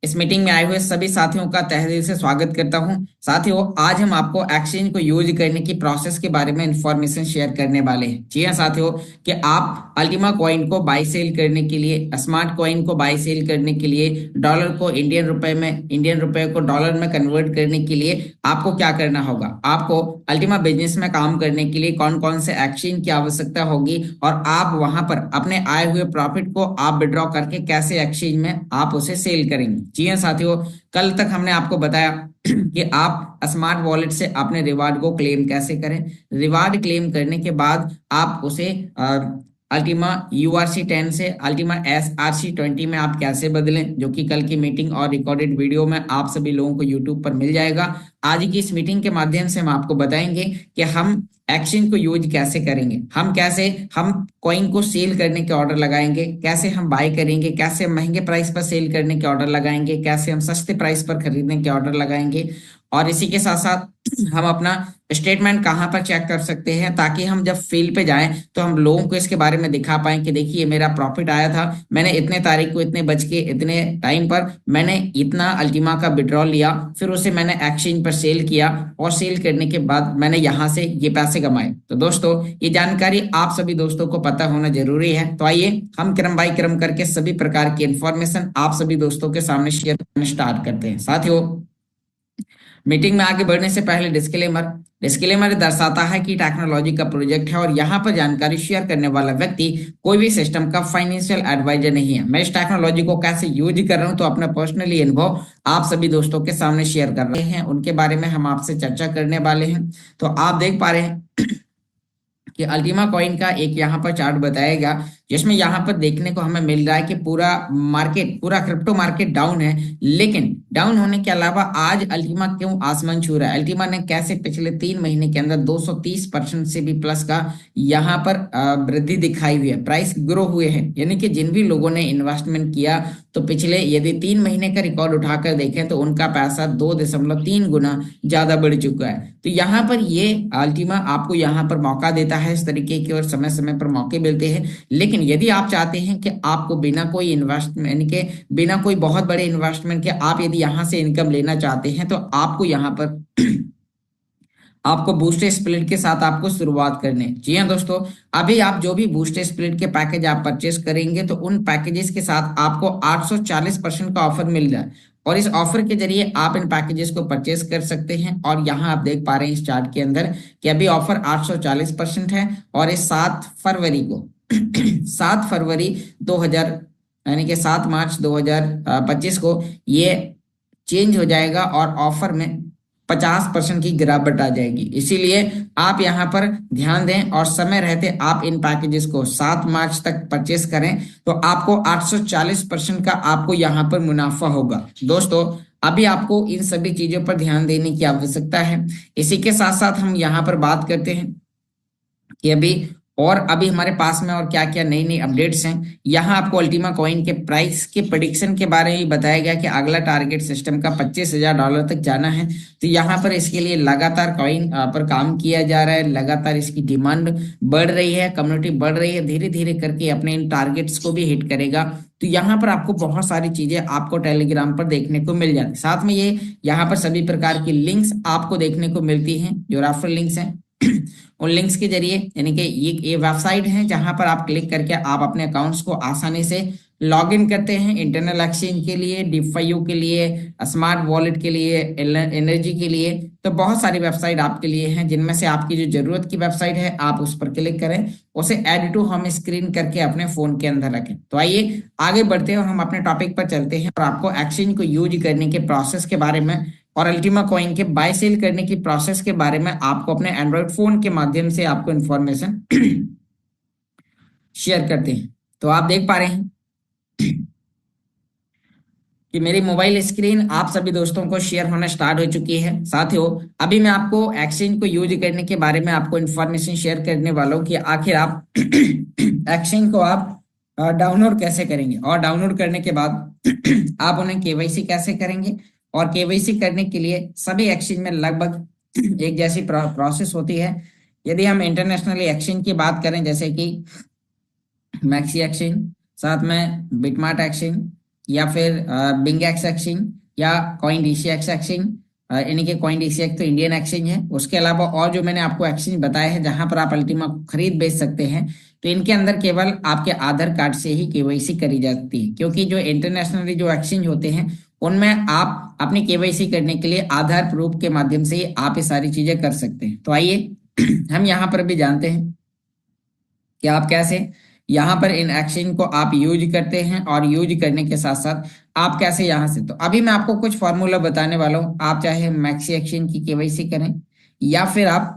इस मीटिंग में आए हुए सभी साथियों का तहे दिल से स्वागत करता हूं। साथियों, आज हम आपको एक्सचेंज को यूज करने की प्रोसेस के बारे में इंफॉर्मेशन शेयर करने वाले हैं। जी हाँ साथियों, कि आप अल्टीमा कॉइन को बाई सेल करने के लिए, स्मार्ट कॉइन को बाई सेल करने के लिए, डॉलर को इंडियन रुपए में, इंडियन रुपए को डॉलर में कन्वर्ट करने के लिए आपको क्या करना होगा। आपको अल्टीमा बिजनेस में काम करने के लिए कौन कौन से एक्सचेंज की आवश्यकता होगी और आप वहां पर अपने आए हुए प्रॉफिट को आप विड्रॉ करके कैसे एक्सचेंज में आप उसे सेल करेंगे। जी हाँ साथियों, कल तक हमने आपको बताया कि आप स्मार्ट वॉलेट से अपने रिवार्ड को क्लेम कैसे करें। रिवार्ड क्लेम करने के बाद आप उसे अल्टीमा URC10 से अल्टीमा SRC20 में आप कैसे बदलें, जो कि कल की मीटिंग और रिकॉर्डेड वीडियो में आप सभी लोगों को यूट्यूब पर मिल जाएगा। आज की इस मीटिंग के माध्यम से हम आपको बताएंगे कि हम एक्सचेंज को यूज कैसे करेंगे, हम कॉइन को सेल करने के ऑर्डर लगाएंगे, कैसे हम बाय करेंगे, कैसे हम महंगे प्राइस पर सेल करने के ऑर्डर लगाएंगे, कैसे हम सस्ते प्राइस पर खरीदने के ऑर्डर लगाएंगे। और इसी के साथ साथ हम अपना स्टेटमेंट कहाँ पर चेक कर सकते हैं, ताकि हम जब फील्ड पे जाएं तो हम लोगों को इसके बारे में दिखा पाएं कि देखिए मेरा प्रॉफिट आया था, मैंने इतने तारीख को इतने बज के इतने टाइम पर मैंने इतना अल्टीमा का विड्रॉल लिया, फिर उसे मैंने एक्सचेंज पर सेल किया और सेल करने के बाद मैंने यहाँ से ये पैसे कमाए। तो दोस्तों, ये जानकारी आप सभी दोस्तों को पता होना जरूरी है। तो आइए हम क्रम बाय क्रम करके सभी प्रकार की इंफॉर्मेशन आप सभी दोस्तों के सामने शेयर करना स्टार्ट करते हैं। साथियों, मीटिंग में आगे बढ़ने से पहले डिस्क्लेमर डिस्क्लेमर दर्शाता है कि टेक्नोलॉजी का प्रोजेक्ट है और यहाँ पर जानकारी शेयर करने वाला व्यक्ति कोई भी सिस्टम का फाइनेंशियल एडवाइजर नहीं है। मैं इस टेक्नोलॉजी को कैसे यूज कर रहा हूँ तो अपना पर्सनली अनुभव आप सभी दोस्तों के सामने शेयर कर रहे हैं, उनके बारे में हम आपसे चर्चा करने वाले हैं। तो आप देख पा रहे हैं कि अल्टीमा कॉइन का एक यहाँ पर चार्ट बताएगा, जिसमें यहाँ पर देखने को हमें मिल रहा है कि पूरा क्रिप्टो मार्केट डाउन है। लेकिन डाउन होने के अलावा आज अल्टीमा क्यों आसमान छू रहा है, अल्टीमा ने कैसे पिछले 3 महीने के अंदर 230% से भी प्लस का यहाँ पर वृद्धि दिखाई हुई है, प्राइस ग्रो हुए हैं। यानी कि जिन भी लोगों ने इन्वेस्टमेंट किया तो पिछले यदि 3 महीने का रिकॉर्ड उठाकर देखें तो उनका पैसा 2.3 गुना ज्यादा बढ़ चुका है। तो यहाँ पर ये अल्टीमा आपको यहाँ पर मौका देता है इस तरीके के, और समय समय पर मौके मिलते हैं। लेकिन यदि आप चाहते हैं कि आपको बिना कोई इन्वेस्टमेंट के, बिना कोई बहुत बड़े इन्वेस्टमेंट के आप यदि यहाँ से इनकम लेना चाहते हैं, तो आपको यहाँ पर आपको बूस्टर स्प्लिट के साथ आपको शुरुआत करने। जी हाँ दोस्तों, अभी आप जो भी बूस्टर स्प्लिट के पैकेज आप परचेस करेंगे तो उन पैकेजेस के साथ आपको 840% का ऑफर मिल रहा है, और इस ऑफर के जरिए आप इन पैकेजेस को परचेस कर सकते हैं। और यहाँ आप देख पा रहे हैं इस चार्ट के अंदर कि अभी ऑफर 840% है, और इस 7 फरवरी को 7 फरवरी 2000 यानी कि 7 मार्च 2025 को ये चेंज हो जाएगा और ऑफर में 50% की गिरावट आ जाएगी। इसीलिए आप यहाँ पर ध्यान दें और समय रहते आप इन पैकेजेस को 7 मार्च तक परचेस करें, तो आपको 840% का आपको यहाँ पर मुनाफा होगा। दोस्तों, अभी आपको इन सभी चीजों पर ध्यान देने की आवश्यकता है। इसी के साथ साथ हम यहाँ पर बात करते हैं कि अभी हमारे पास में और क्या क्या नई नई अपडेट्स हैं। यहाँ आपको अल्टीमा कॉइन के प्राइस के प्रेडिक्शन के बारे में बताया गया कि अगला टारगेट सिस्टम का $25,000 तक जाना है। तो यहाँ पर इसके लिए लगातार कॉइन पर काम किया जा रहा है, लगातार इसकी डिमांड बढ़ रही है, कम्युनिटी बढ़ रही है, धीरे धीरे करके अपने इन टारगेट्स को भी हिट करेगा। तो यहाँ पर आपको बहुत सारी चीजें आपको टेलीग्राम पर देखने को मिल जाती है। साथ में ये यहाँ पर सभी प्रकार की लिंक्स आपको देखने को मिलती हैं, जो रेफरल लिंक्स हैं। उन लिंक्स के जरिए, यानी कि ये वेबसाइट है जहां पर आप क्लिक करके आप अपने अकाउंट्स को आसानी से लॉग इन करते हैं, इंटरनल एक्सचेंज के लिए, डिफाइओ के लिए, स्मार्ट वॉलेट के लिए, एनर्जी के लिए। तो बहुत सारी वेबसाइट आपके लिए हैं, जिनमें से आपकी जो जरूरत की वेबसाइट है आप उस पर क्लिक करें, उसे ऐड टू होम स्क्रीन करके अपने फोन के अंदर रखें। तो आइए आगे बढ़ते हैं और हम अपने टॉपिक पर चलते हैं और आपको एक्सचेंज को यूज करने के प्रोसेस के बारे में और अल्टीमा कॉइन के बाय सेल करने की प्रोसेस के बारे में आपको अपने एंड्रॉइड फोन के माध्यम से आपको इंफॉर्मेशन शेयर करते हैं। तो आप देख पा रहे हैं कि मेरी मोबाइल स्क्रीन आप सभी दोस्तों को शेयर होना स्टार्ट हो चुकी है। साथियों, अभी मैं आपको एक्सचेंज को यूज करने के बारे में आपको इंफॉर्मेशन शेयर करने वाला हूँ कि आखिर आप एक्सचेंज को आप डाउनलोड कैसे करेंगे, और डाउनलोड करने के बाद आप उन्हें केवाईसी कैसे करेंगे। और केवाईसी करने के लिए सभी एक्सचेंज में लगभग एक जैसी प्रोसेस होती है। यदि हम इंटरनेशनली एक्सचेंज की बात करें, जैसे कि मैक्सी एक्सचेंज, साथ में बिटमार्ट एक्सचेंज, या फिर बिंग एक्स एक्सचेंज या कॉइन डीसी एक्स एक्सचेंज, यानी कि कॉइन डीसी एक्स तो इंडियन एक्सचेंज है। उसके अलावा और जो मैंने आपको एक्सचेंज बताया है जहां पर आप अल्टीमा को खरीद बेच सकते हैं, तो इनके अंदर केवल आपके आधार कार्ड से ही केवाईसी करी जाती है, क्योंकि जो इंटरनेशनली जो एक्सचेंज होते हैं उनमें आप अपनी केवाईसी करने के लिए आधार प्रूफ के माध्यम से ही आप ये सारी चीजें कर सकते हैं। तो आइए हम यहाँ पर भी जानते हैं कि आप कैसे यहाँ पर इन एक्सचेंज को आप यूज करते हैं, और यूज करने के साथ साथ आप कैसे यहाँ से। तो अभी मैं आपको कुछ फॉर्मूला बताने वाला हूँ। आप चाहे मैक्सी एक्सचेंज की केवाईसी करें या फिर आप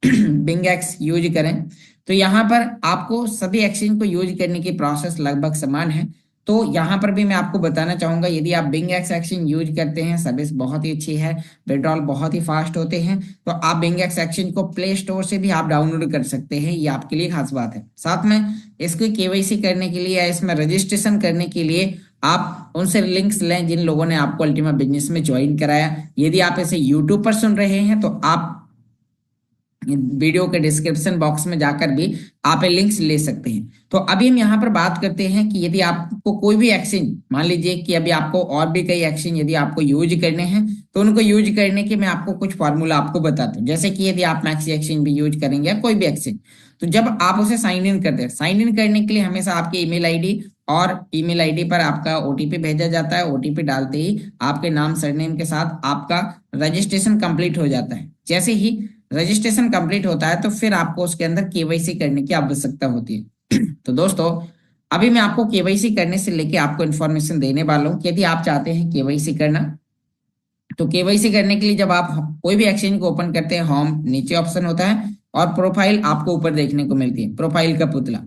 बिंग एक्स यूज करें, तो यहाँ पर आपको सभी एक्सचेंज को यूज करने की प्रोसेस लगभग समान है। तो यहाँ पर भी मैं आपको बताना चाहूंगा, यदि आप बिंग एक्स एक्सचेंज यूज करते हैं, सर्विस बहुत ही अच्छी है, विड्रॉल बहुत ही फास्ट होते हैं, तो आप बिंग एक्स एक्सचेंज को प्ले स्टोर से भी आप डाउनलोड कर सकते हैं। ये आपके लिए खास बात है। साथ में इसकी केवाईसी करने के लिए या इसमें रजिस्ट्रेशन करने के लिए आप उनसे लिंक्स लें जिन लोगों ने आपको अल्टीमा बिजनेस में ज्वाइन कराया। यदि आप इसे यूट्यूब पर सुन रहे हैं तो आप वीडियो के डिस्क्रिप्शन बॉक्स में जाकर भी आप लिंक्स ले सकते हैं। तो अभी हम यहाँ पर बात करते हैं कि यदि आपको कोई भी एक्सचेंज, मान लीजिए कि अभी आपको और भी कई एक्सचेंज यदि आपको यूज करने हैं, तो उनको यूज करने के मैं आपको कुछ फार्मूला आपको बताता हूँ। जैसे कि यदि आप मैक्सी एक्सचेंज भी यूज करेंगे या कोई भी एक्सचेंज, तो जब आप उसे साइन इन करते हैं, साइन इन करने के लिए हमेशा आपकी ईमेल आईडी, और ईमेल आईडी पर आपका ओटीपी भेजा जाता है। ओटीपी डालते ही आपके नाम सरनेम के साथ आपका रजिस्ट्रेशन कंप्लीट हो जाता है। जैसे ही रजिस्ट्रेशन कंप्लीट होता है तो फिर आपको उसके अंदर केवाईसी करने की आवश्यकता होती है। तो दोस्तों अभी मैं आपको केवाईसी करने से लेके आपको इन्फॉर्मेशन देने वाला हूँ कि यदि आप चाहते हैं केवाईसी करना, तो केवाईसी करने के लिए जब आप कोई भी एक्सचेंज को ओपन करते हैं, होम नीचे ऑप्शन होता है और प्रोफाइल आपको ऊपर देखने को मिलती है, प्रोफाइल का पुतला।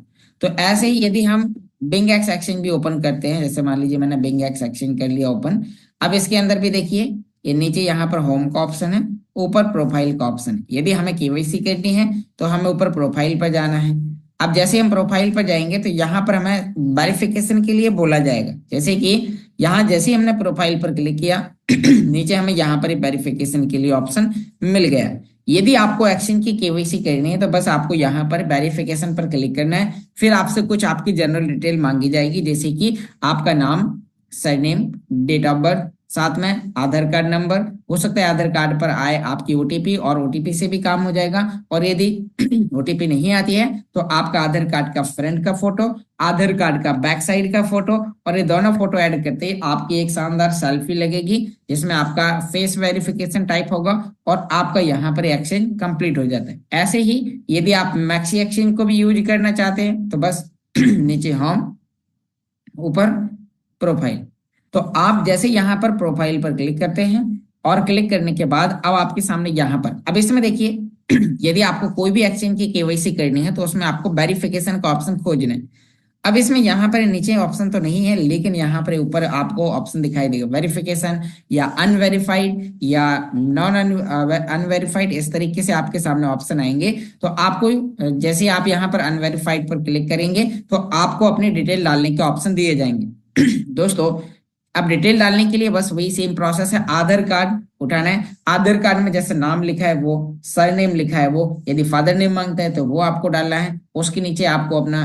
तो ऐसे ही यदि हम बिंग एक्स एक्सचेंज भी ओपन करते हैं, जैसे मान लीजिए मैंने बिंग एक्स एक्सचेंज कर लिया ओपन, अब इसके अंदर भी देखिए ये नीचे यहाँ पर होम का ऑप्शन है, ऊपर प्रोफाइल का ऑप्शन है। यदि हमें केवाईसी करनी है तो हमें ऊपर प्रोफाइल पर जाना है। अब जैसे हम प्रोफाइल पर जाएंगे तो यहाँ पर हमें वेरिफिकेशन के लिए बोला जाएगा। जैसे कि यहाँ जैसे ही हमने प्रोफाइल पर क्लिक किया नीचे हमें यहाँ पर वेरिफिकेशन के लिए ऑप्शन मिल गया। यदि आपको एक्सचेंज की केवाईसी करनी है तो बस आपको यहाँ पर वेरिफिकेशन पर क्लिक करना है। फिर आपसे कुछ आपकी जनरल डिटेल मांगी जाएगी, जैसे कि आपका नाम, सरनेम, डेट ऑफ बर्थ, साथ में आधार कार्ड नंबर। हो सकता है आधार कार्ड पर आए आपकी ओटीपी, और ओटीपी से भी काम हो जाएगा। और यदि ओटीपी नहीं आती है तो आपका आधार कार्ड का फ्रंट का फोटो, आधार कार्ड का बैक साइड का फोटो, और ये दोनों फोटो ऐड करते ही आपकी एक शानदार सेल्फी लगेगी जिसमें आपका फेस वेरिफिकेशन टाइप होगा, और आपका यहाँ पर एक्सचेंज कंप्लीट हो जाता है। ऐसे ही यदि आप मैक्सी एक्सचेंज को भी यूज करना चाहते हैं तो बस नीचे होम, ऊपर प्रोफाइल। तो आप जैसे यहाँ पर प्रोफाइल पर क्लिक करते हैं, और क्लिक करने के बाद अब आपके सामने यहाँ पर, अब इसमें देखिए यदि आपको कोई भी एक्सचेंज की केवाईसी करनी है तो उसमें आपको वेरिफिकेशन का ऑप्शन खोजना है। अब इसमें यहाँ पर नीचे ऑप्शन तो नहीं है, लेकिन यहाँ पर ऊपर आपको ऑप्शन दिखाई देगा वेरिफिकेशन या अनवेरिफाइड या नॉन अनवेरिफाइड, इस तरीके से आपके सामने ऑप्शन आएंगे। तो आपको जैसे आप यहाँ पर अनवेरिफाइड पर क्लिक करेंगे तो आपको अपनी डिटेल डालने के ऑप्शन दिए जाएंगे। दोस्तों अब डिटेल डालने के लिए बस वही सेम प्रोसेस है, आधार कार्ड उठाना है। आधार कार्ड में जैसे नाम लिखा है वो, सरनेम लिखा है वो, यदि फादर नेम मांगता है तो वो आपको डालना है। उसके नीचे आपको अपना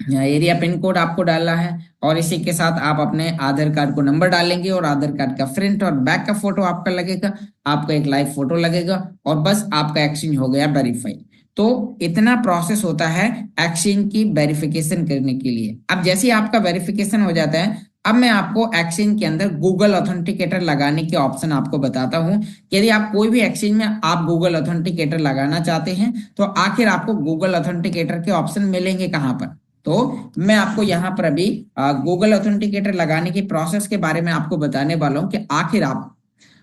एरिया पिन कोड आपको डालना है, और इसी के साथ आप अपने आधार कार्ड को नंबर डालेंगे, और आधार कार्ड का फ्रंट और बैक का फोटो आपका लगेगा, आपका एक लाइव फोटो लगेगा, और बस आपका एक्सचेंज हो गया वेरीफाई। तो इतना प्रोसेस होता है एक्सचेंज की वेरिफिकेशन करने के लिए। अब जैसे ही आपका वेरिफिकेशन हो जाता है, अब मैं आपको एक्सचेंज के अंदर गूगल ऑथेंटिकेटर लगाने के ऑप्शन आपको बताता हूं। यदि आप कोई भी एक्सचेंज में आप गूगल ऑथेंटिकेटर लगाना चाहते हैं तो आखिर आपको गूगल ऑथेंटिकेटर के ऑप्शन मिलेंगे कहां पर। तो मैं आपको यहाँ पर अभी गूगल ऑथेंटिकेटर लगाने की प्रोसेस के बारे में आपको बताने वाला हूँ कि आखिर आप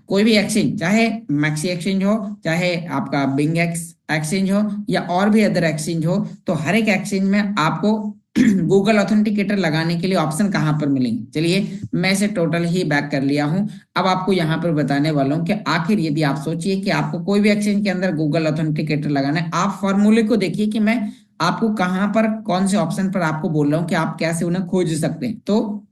कोई भी एक्सचेंज, चाहे मैक्सी एक्सचेंज हो, चाहे आपका बिंग एक्स एक्सचेंज हो, या और भी अदर एक्सचेंज हो, तो हर एक एक्सचेंज में आपको गूगल ऑथेंटिकेटर लगाने के लिए ऑप्शन कहां पर मिलेंगे। चलिए मैं इसे टोटल ही बैक कर लिया हूं। अब आपको यहां पर बताने वाला हूं कि आखिर यदि आप सोचिए कि आपको कोई भी एक्सचेंज के अंदर गूगल ऑथेंटिकेटर लगाना है, आप फॉर्मूले को देखिए कि मैं आपको कहां पर कौन से ऑप्शन पर आपको बोल रहा हूं कि आप कैसे उन्हें खोज सकते हैं। तो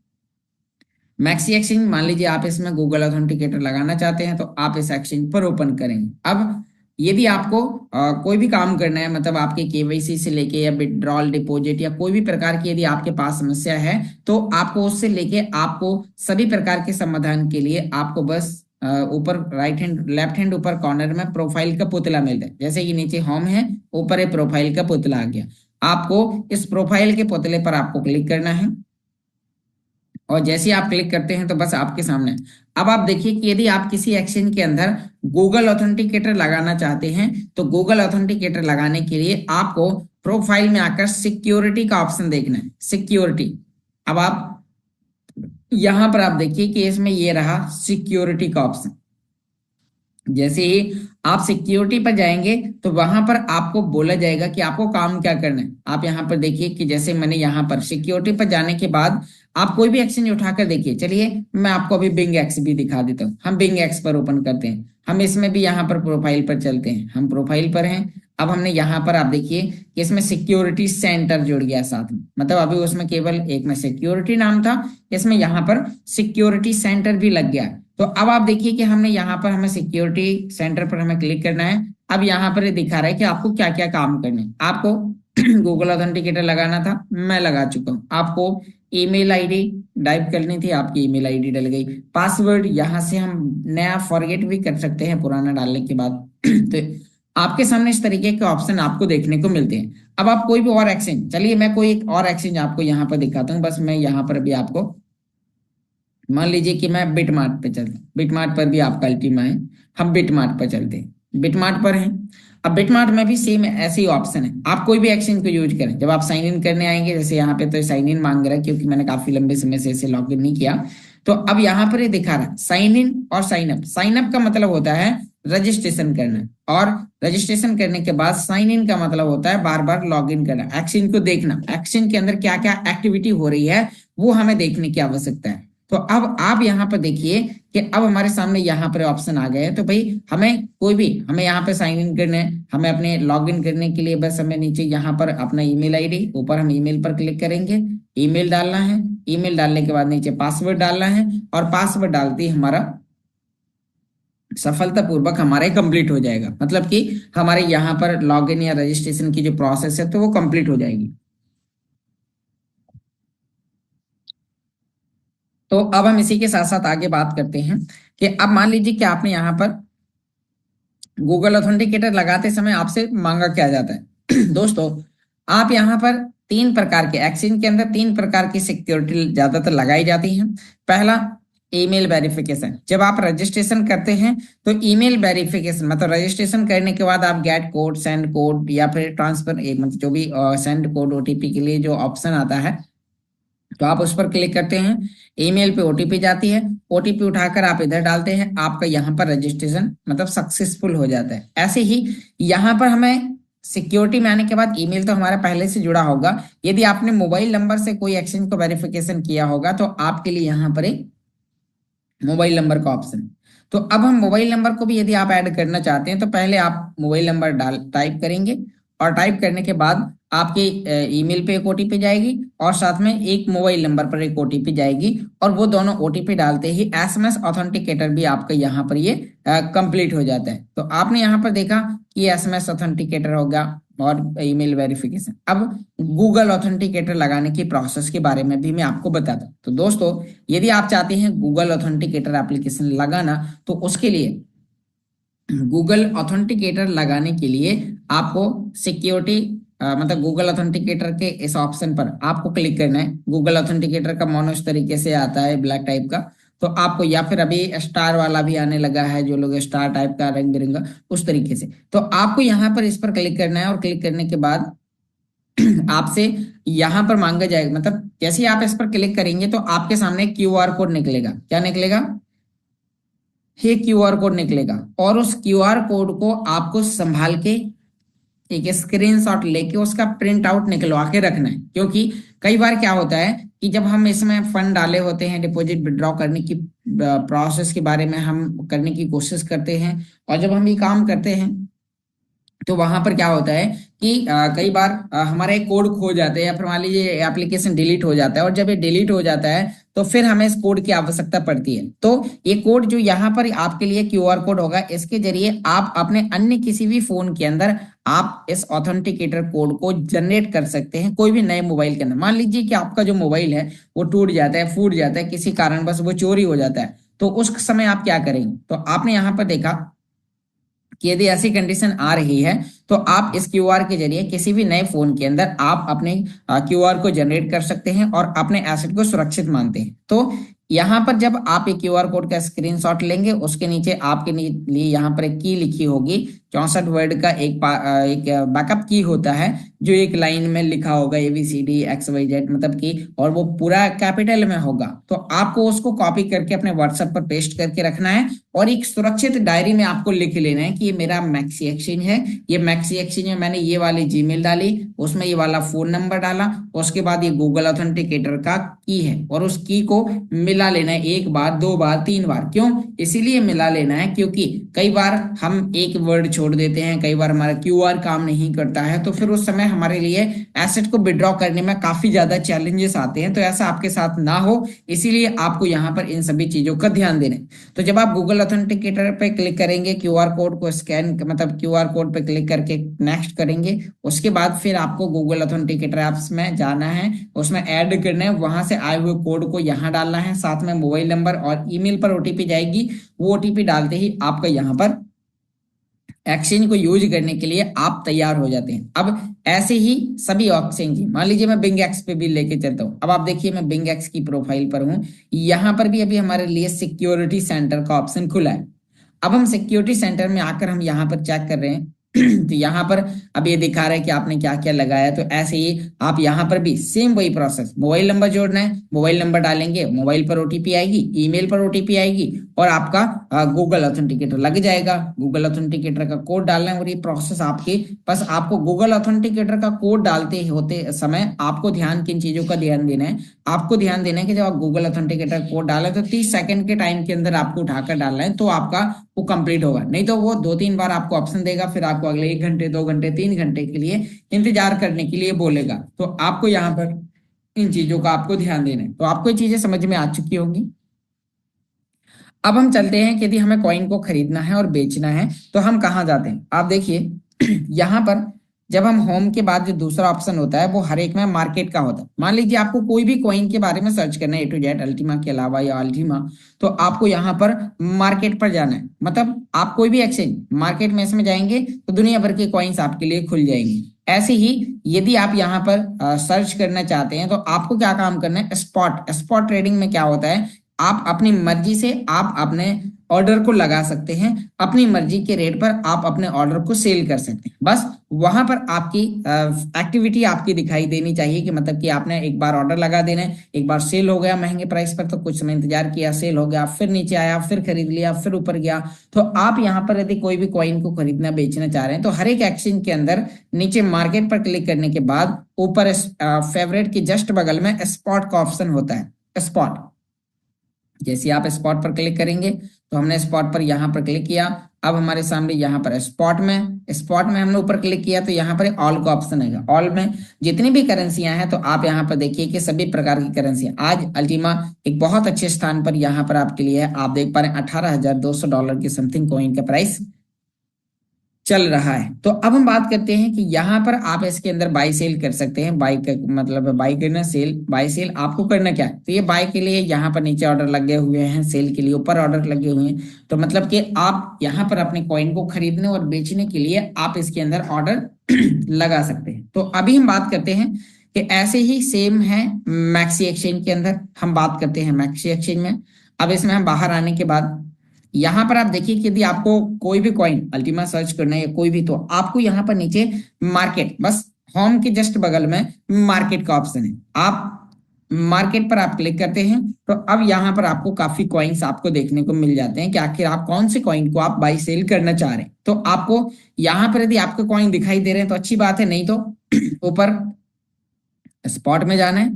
मैक्सी एक्सचेंज मान लीजिए आप इसमें गूगल ऑथेंटिकेटर लगाना चाहते हैं तो आप इस एक्सचेंज पर ओपन करेंगे। अब यदि आपको कोई भी काम करना है, मतलब आपके केवाईसी से लेके या विड्रॉल डिपॉजिट या कोई भी प्रकार की यदि आपके पास समस्या है, तो आपको उससे लेके आपको सभी प्रकार के समाधान के लिए आपको बस ऊपर राइट हैंड लेफ्ट हैंड ऊपर कॉर्नर में प्रोफाइल का पुतला मिलता है। जैसे कि नीचे होम है, ऊपर एक प्रोफाइल का पुतला आ गया। आपको इस प्रोफाइल के पुतले पर आपको क्लिक करना है, और जैसे ही आप क्लिक करते हैं तो बस आपके सामने। अब आप देखिए कि यदि आप किसी एक्शन के अंदर गूगल ऑथेंटिकेटर लगाना चाहते हैं, तो गूगल ऑथेंटिकेटर लगाने के लिए आपको प्रोफाइल में आकर सिक्योरिटी का ऑप्शन देखना है, सिक्योरिटी। अब आप यहां पर आप देखिए कि इसमें ये रहा सिक्योरिटी का ऑप्शन। जैसे ही आप सिक्योरिटी पर जाएंगे तो वहां पर आपको बोला जाएगा कि आपको काम क्या करना है। आप यहां पर देखिए कि जैसे मैंने यहां पर सिक्योरिटी पर जाने के बाद आप कोई भी एक्सचेंज उठाकर देखिए। चलिए मैं आपको अभी बिंग एक्स भी दिखा देता हूँ। हम बिंग एक्स पर ओपन करते हैं, हम इसमें भी यहाँ पर प्रोफाइल पर चलते हैं, हम प्रोफाइल पर हैं। अब हमने यहाँ पर आप देखिए कि इसमें सिक्योरिटी सेंटर जुड़ गया साथ में, मतलब अभी उसमें केवल एक में सिक्योरिटी नाम था, इसमें यहाँ पर सिक्योरिटी सेंटर भी लग गया। तो अब आप देखिए कि हमने यहाँ पर हमें सिक्योरिटी सेंटर पर हमें क्लिक करना है। अब यहाँ पर ये दिखा रहा है कि आपको क्या क्या काम करने हैं। आपको गूगल ऑथेंटिकेटर लगाना था, मैं लगा चुका हूँ। आपको ईमेल आईडी टाइप करनी थी, आपकी ईमेल आईडी डल गई। पासवर्ड यहाँ से हम नया फॉरगेट भी कर सकते हैं पुराना डालने के बाद। तो आपके सामने इस तरीके के ऑप्शन आपको देखने को मिलते हैं। अब आप कोई भी और एक्सचेंज, चलिए मैं कोई एक और एक्सचेंज आपको यहाँ पर दिखाता हूँ। बस मैं यहाँ पर भी आपको, मान लीजिए कि मैं बिटमार्ट पे चलता हूँ, बिटमार्ट पर भी आपका अल्टीमा है, हम बिटमार्ट पर चलते हैं, बिटमार्ट पर हैं। अब बिटमार्ट में भी सेम ऐसे ही ऑप्शन है, आप कोई भी एक्सचेंज को यूज करें। जब आप साइन इन करने आएंगे, जैसे यहाँ पे तो साइन इन मांग रहा है क्योंकि मैंने काफी लंबे समय से इसे लॉग इन नहीं किया। तो अब यहाँ पर ये दिखा रहा है साइन इन और साइन अप। साइन अप का मतलब होता है रजिस्ट्रेशन करना, और रजिस्ट्रेशन करने के बाद साइन इन का मतलब होता है बार बार लॉग इन करना, एक्सचेंज को देखना, एक्सचेंज के अंदर क्या क्या एक्टिविटी हो रही है वो हमें देखने की आवश्यकता है। तो अब आप यहाँ पर देखिए कि अब हमारे सामने यहाँ पर ऑप्शन आ गए हैं। तो भाई हमें कोई भी, हमें यहाँ पे साइन इन करना है, हमें अपने लॉग इन करने के लिए बस हमें नीचे यहाँ पर अपना ईमेल आईडी, ऊपर हम ईमेल पर क्लिक करेंगे, ईमेल डालना है, ईमेल डालने के बाद नीचे पासवर्ड डालना है, और पासवर्ड डालते ही हमारा सफलतापूर्वक हमारे कंप्लीट हो जाएगा। मतलब कि हमारे यहाँ पर लॉगिन या रजिस्ट्रेशन की जो प्रोसेस है तो वो कंप्लीट हो जाएगी। तो अब हम इसी के साथ साथ आगे बात करते हैं कि अब मान लीजिए कि आपने यहाँ पर गूगल ऑथेंटिकेटर लगाते समय आपसे मांगा क्या जाता है। दोस्तों, आप यहाँ पर तीन प्रकार के एक्सचेंज के अंदर तीन प्रकार की सिक्योरिटी ज्यादातर लगाई जाती हैं। पहला, ईमेल वेरिफिकेशन। जब आप रजिस्ट्रेशन करते हैं तो ईमेल वेरिफिकेशन मतलब रजिस्ट्रेशन करने के बाद आप गेट कोड, सेंड कोड या फिर ट्रांसफर, मतलब जो भी सेंड कोड ओटीपी के लिए जो ऑप्शन आता है, तो आप उस पर क्लिक करते हैं, ईमेल पे ओटीपी जाती है, ओटीपी उठाकर आप इधर डालते हैं, आपका यहाँ पर रजिस्ट्रेशन मतलब सक्सेसफुल हो जाता है। ऐसे ही यहाँ पर हमें सिक्योरिटी में आने के बाद ईमेल तो हमारा पहले से जुड़ा होगा। यदि आपने मोबाइल नंबर से कोई एक्सचेंज को वेरिफिकेशन किया होगा तो आपके लिए यहाँ पर एक मोबाइल नंबर का ऑप्शन है। तो अब हम मोबाइल नंबर को भी यदि आप ऐड करना चाहते हैं तो पहले आप मोबाइल नंबर डाल टाइप करेंगे, और टाइप करने के बाद आपके ईमेल पे एक ओटीपी जाएगी और साथ में एक मोबाइल नंबर पर एक ओटीपी जाएगी, और वो दोनों ओटीपी डालते ही एसएमएस ऑथेंटिकेटर भी आपका यहाँ पर ये कंप्लीट हो जाता है। तो आपने यहाँ पर देखा कि एसएमएस ऑथेंटिकेटर होगा और ईमेल वेरिफिकेशन। अब गूगल ऑथेंटिकेटर लगाने की प्रोसेस के बारे में भी मैं आपको बताता हूँ। तो दोस्तों, यदि आप चाहते हैं गूगल ऑथेंटिकेटर एप्लीकेशन लगाना, तो उसके लिए गूगल ऑथेंटिकेटर लगाने के लिए आपको सिक्योरिटी मतलब गूगल ऑथेंटिकेटर के इस ऑप्शन पर आपको क्लिक करना है। गूगल ऑथेंटिकेटर का मोनो इस तरीके से आता है, ब्लैक टाइप का। तो आपको, या फिर अभी स्टार वाला भी आने लगा है, जो लोग स्टार टाइप का रंग बिरंगा उस तरीके से, तो आपको यहाँ पर इस पर क्लिक करना है, और क्लिक करने के बाद आपसे यहाँ पर मांगा जाएगा, मतलब जैसे ही आप इस पर क्लिक करेंगे तो आपके सामने क्यूआर कोड निकलेगा। क्या निकलेगा? ये क्यूआर कोड निकलेगा, और उस क्यूआर कोड को आपको संभाल के एक स्क्रीनशॉट लेके उसका प्रिंट आउट निकलवा के रखना है। क्योंकि कई बार क्या होता है कि जब हम इसमें फंड डाले होते हैं, डिपॉजिट विड्रॉ करने की प्रोसेस के बारे में हम करने की कोशिश करते हैं, और जब हम ये काम करते हैं तो वहां पर क्या होता है कि कई बार हमारा एक कोड खो जाता है या फिर मान लीजिए एप्लीकेशन डिलीट हो जाता है, और जब ये डिलीट हो जाता है तो फिर हमें इस कोड की आवश्यकता पड़ती है। तो ये कोड जो यहाँ पर आपके लिए क्यूआर कोड होगा, इसके जरिए आप अपने अन्य किसी भी फोन के अंदर आप इस ऑथेंटिकेटर कोड को जनरेट कर सकते हैं कोई भी नए मोबाइल के अंदर। मान लीजिए कि आपका जो मोबाइल है वो टूट जाता है, फूट जाता है, किसी कारण बस वो चोरी हो जाता है, तो उस समय आप क्या करेंगे? तो आपने यहाँ पर देखा कि यदि ऐसी कंडीशन आ रही है तो आप इस क्यूआर के जरिए किसी भी नए फोन के अंदर आप अपने क्यूआर को जनरेट कर सकते हैं और अपने एसेट को सुरक्षित मानते हैं। तो यहाँ पर जब आप एक क्यूआर कोड का स्क्रीनशॉट लेंगे, उसके नीचे आपके लिए यहाँ पर एक की लिखी होगी, 64 वर्ड का एक बैकअप की होता है जो एक लाइन में लिखा होगा ABCD XYZ, मतलब कि, और वो पूरा कैपिटल में होगा। तो आपको उसको कॉपी करके अपने व्हाट्सएप पर पेस्ट करके रखना है और एक सुरक्षित डायरी में आपको लिख लेना है कि ये मेरा मैक्सी एक्सचेंज है, ये मैक्सी एक्सचेंज में मैंने ये वाली जीमेल डाली, उसमें ये वाला फोन नंबर डाला, उसके बाद ये गूगल ऑथेंटिकेटर का की है, और उस की को मिला लेना है 1 बार 2 बार 3 बार। क्यों इसीलिए मिला लेना है? क्योंकि कई बार हम एक वर्ड छोड़ देते हैं, कई बार हमारा क्यूआर काम नहीं करता है, तो फिर उस समय हमारे लिए एसेट को विड्रॉ करने में काफी ज्यादा चैलेंजेस आते हैं। तो ऐसा आपके साथ ना हो, इसीलिए आपको यहाँ पर इन सभी चीजों का ध्यान देना है। तो जब आप गूगल ऑथेंटिकेटर पे क्लिक करेंगे, क्यूआर कोड को स्कैन, मतलब क्यूआर कोड पे क्लिक करके नेक्स्ट करेंगे, उसके बाद फिर आपको गूगल ऑथेंटिकेटर ऐप्स में जाना है, उसमें ऐड करना है, वहां से आए हुए कोड को यहाँ डालना है, साथ में मोबाइल नंबर और ईमेल पर ओटीपी जाएगी। वो ओटीपी डालते ही आपका यहाँ पर एक्सचेंज को यूज करने के लिए आप तैयार हो जाते हैं। अब ऐसे ही सभी एक्सचेंज, मान लीजिए मैं बिंग एक्स पे भी लेके चलता हूँ। अब आप देखिए मैं बिंग एक्स की प्रोफाइल पर हूँ, यहाँ पर भी अभी हमारे लिए सिक्योरिटी सेंटर का ऑप्शन खुला है। अब हम सिक्योरिटी सेंटर में आकर हम यहाँ पर चेक कर रहे हैं तो यहाँ पर अब ये दिखा रहा है कि आपने क्या क्या लगाया। तो ऐसे ही आप यहाँ पर भी सेम वही प्रोसेस, मोबाइल नंबर जोड़ना है, मोबाइल नंबर डालेंगे, मोबाइल पर ओटीपी आएगी, ईमेल पर ओटीपी आएगी, और आपका गूगल ऑथेंटिकेटर लग जाएगा। गूगल ऑथेंटिकेटर का कोड डालना है और ये प्रोसेस आपकी, बस आपको गूगल ऑथेंटिकेटर का कोड डालते होते समय आपको ध्यान किन चीजों का ध्यान देना है? आपको ध्यान देना है कि जब आप गूगल ऑथेंटिकेटर कोड डालें तो 30 सेकंड के टाइम के अंदर आपको उठाकर डालना है, तो आपका वो कंप्लीट होगा। नहीं तो वो 2-3 बार आपको ऑप्शन देगा, फिर आपको अगले 1 घंटे 2 घंटे 3 घंटे के लिए इंतजार करने के लिए बोलेगा। तो आपको यहाँ पर इन चीजों का आपको ध्यान देना है। तो आपको ये चीजें समझ में आ चुकी होंगी। अब हम चलते हैं कि यदि हमें कॉइन को खरीदना है और बेचना है तो हम कहाँ जाते हैं? आप देखिए यहाँ पर जब हम होम के बाद जो दूसरा ऑप्शन होता है वो हर एक में मार्केट का होता है। मान लीजिए आपको कोई भी कॉइन के बारे में सर्च करना है, A to Z, अल्टीमा के अलावा या अल्टीमा, तो आपको यहाँ पर मार्केट पर जाना है। मतलब आप कोई भी एक्सचेंज मार्केट में इसमें जाएंगे तो दुनिया भर के कॉइन्स आपके लिए खुल जाएंगे। ऐसे ही यदि आप यहाँ पर सर्च करना चाहते हैं तो आपको क्या काम करना है? स्पॉट स्पॉट ट्रेडिंग में क्या होता है, आप अपनी मर्जी से आप अपने ऑर्डर को लगा सकते हैं, अपनी मर्जी के रेट पर आप अपने ऑर्डर को सेल कर सकते हैं। बस वहां पर आपकी एक्टिविटी आपकी दिखाई देनी चाहिए कि मतलब कि आपने एक बार ऑर्डर लगा देना है, एक बार सेल हो गया महंगे प्राइस पर तो कुछ समय इंतजार किया, सेल हो गया, फिर नीचे आया, फिर खरीद लिया, फिर ऊपर गया। तो आप यहाँ पर यदि कोई भी कॉइन को खरीदना बेचना चाह रहे हैं तो हर एक एक्सचेंज के अंदर नीचे मार्केट पर क्लिक करने के बाद ऊपर फेवरेट के जस्ट बगल में स्पॉट का ऑप्शन होता है, स्पॉट। जैसे आप स्पॉट पर क्लिक करेंगे तो हमने स्पॉट पर यहाँ पर क्लिक किया, अब हमारे सामने यहाँ पर स्पॉट में हमने ऊपर क्लिक किया तो यहाँ पर ऑल का ऑप्शन है। ऑल में जितनी भी करेंसियां हैं तो आप यहाँ पर देखिए कि सभी प्रकार की करेंसियां आज अल्टीमा एक बहुत अच्छे स्थान पर यहाँ पर आपके लिए है। आप देख पा रहे हैं $18,200 के समथिंग कॉइन का प्राइस चल रहा है। तो अब हम बात करते हैं कि यहाँ पर आप इसके अंदर बाई सेल कर सकते हैं। बाई का मतलब बाई करना, सेल, बाई सेल आपको करना क्या है? तो ये बाई के लिए यहाँ पर नीचे ऑर्डर लगे हुए हैं, सेल के लिए ऊपर ऑर्डर लगे हुए हैं। तो मतलब कि आप यहाँ पर अपने कॉइन को खरीदने और बेचने के लिए आप इसके अंदर ऑर्डर लगा सकते हैं। तो अभी हम बात करते हैं कि ऐसे ही सेम है मैक्सी एक्सचेंज के अंदर। हम बात करते हैं मैक्सी एक्सचेंज में। अब इसमें हम बाहर आने के बाद यहाँ पर आप देखिए कि यदि आपको कोई भी कॉइन अल्टीमा सर्च करना है या कोई भी, तो आपको यहाँ पर नीचे मार्केट, बस होम के जस्ट बगल में मार्केट का ऑप्शन है। आप मार्केट पर आप क्लिक करते हैं तो अब यहाँ पर आपको काफी कॉइन्स आपको देखने को मिल जाते हैं कि आखिर आप कौन से कॉइन को आप बाई सेल करना चाह रहे हैं। तो आपको यहाँ पर यदि आपको कॉइन दिखाई दे रहे हैं तो अच्छी बात है, नहीं तो ऊपर स्पॉट में जाना है।